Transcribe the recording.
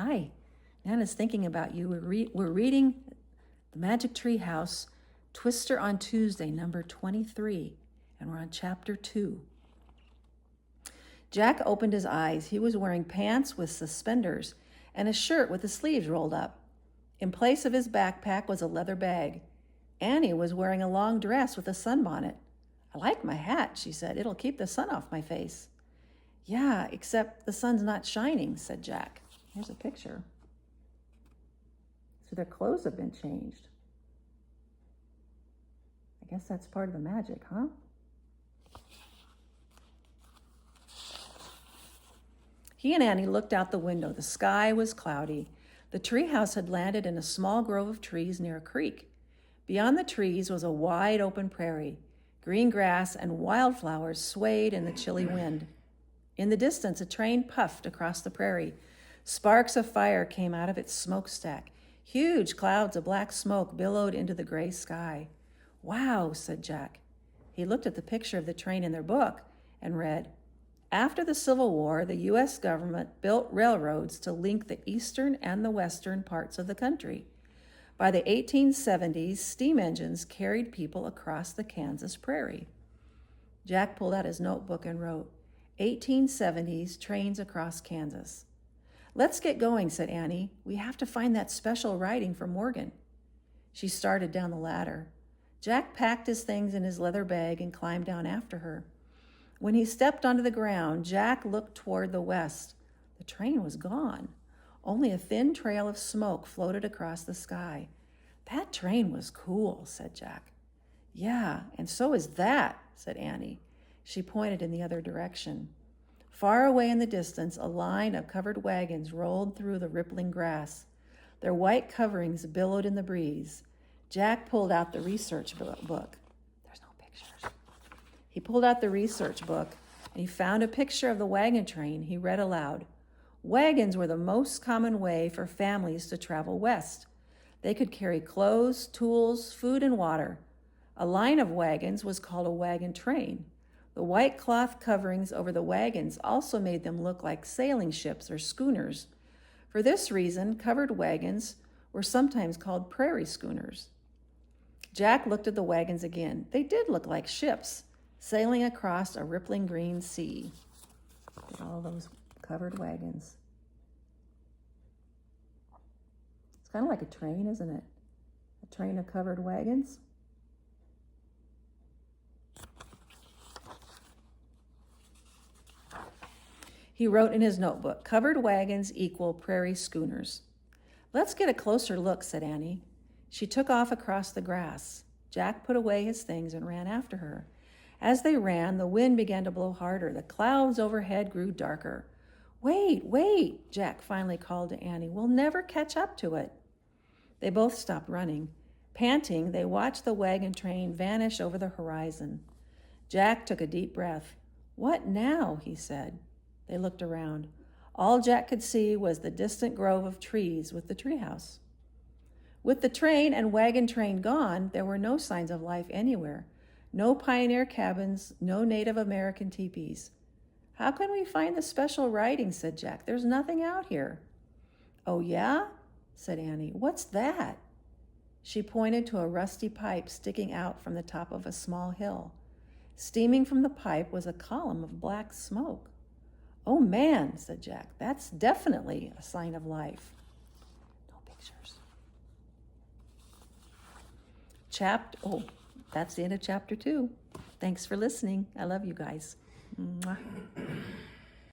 Hi. Nana's thinking about you. We're reading The Magic Treehouse, Twister on Tuesday, number 23, and we're on chapter 2. Jack opened his eyes. He was wearing pants with suspenders and a shirt with the sleeves rolled up. In place of his backpack was a leather bag. Annie was wearing a long dress with a sunbonnet. I like my hat, she said. It'll keep the sun off my face. Yeah, except the sun's not shining, said Jack. Here's a picture. So their clothes have been changed. I guess that's part of the magic, huh? He and Annie looked out the window. The sky was cloudy. The treehouse had landed in a small grove of trees near a creek. Beyond the trees was a wide open prairie. Green grass and wildflowers swayed in the chilly wind. In the distance, a train puffed across the prairie. Sparks of fire came out of its smokestack. Huge clouds of black smoke billowed into the gray sky. Wow, said Jack. He looked at the picture of the train in their book and read, after the Civil War, the U.S. government built railroads to link the eastern and the western parts of the country. By the 1870s, steam engines carried people across the Kansas prairie. Jack pulled out his notebook and wrote, 1870s trains across Kansas. Let's get going, said Annie. We have to find that special writing for Morgan. She started down the ladder. Jack packed his things in his leather bag and climbed down after her. When he stepped onto the ground, Jack looked toward the west. The train was gone. Only a thin trail of smoke floated across the sky. That train was cool, said Jack. Yeah, and so is that, said Annie. She pointed in the other direction. Far away in the distance, a line of covered wagons rolled through the rippling grass. Their white coverings billowed in the breeze. Jack pulled out the research book. There's no pictures. He pulled out the research book, and he found a picture of the wagon train. He read aloud. Wagons were the most common way for families to travel west. They could carry clothes, tools, food, and water. A line of wagons was called a wagon train. The white cloth coverings over the wagons also made them look like sailing ships or schooners. For this reason, covered wagons were sometimes called prairie schooners. Jack looked at the wagons again. They did look like ships, sailing across a rippling green sea. Look at all those covered wagons. It's kind of like a train, isn't it? A train of covered wagons. He wrote in his notebook, covered wagons equal prairie schooners. Let's get a closer look, said Annie. She took off across the grass. Jack put away his things and ran after her. As they ran, the wind began to blow harder. The clouds overhead grew darker. Wait, Jack finally called to Annie. We'll never catch up to it. They both stopped running. Panting, they watched the wagon train vanish over the horizon. Jack took a deep breath. What now? He said. They looked around. All Jack could see was the distant grove of trees with the treehouse. With the train and wagon train gone, there were no signs of life anywhere. No pioneer cabins, no Native American teepees. How can we find the special writing, said Jack. There's nothing out here. Oh, yeah? Said Annie. What's that? She pointed to a rusty pipe sticking out from the top of a small hill. Steaming from the pipe was a column of black smoke. Oh, man, said Jack. That's definitely a sign of life. No pictures. That's the end of chapter 2. Thanks for listening. I love you guys. Mwah.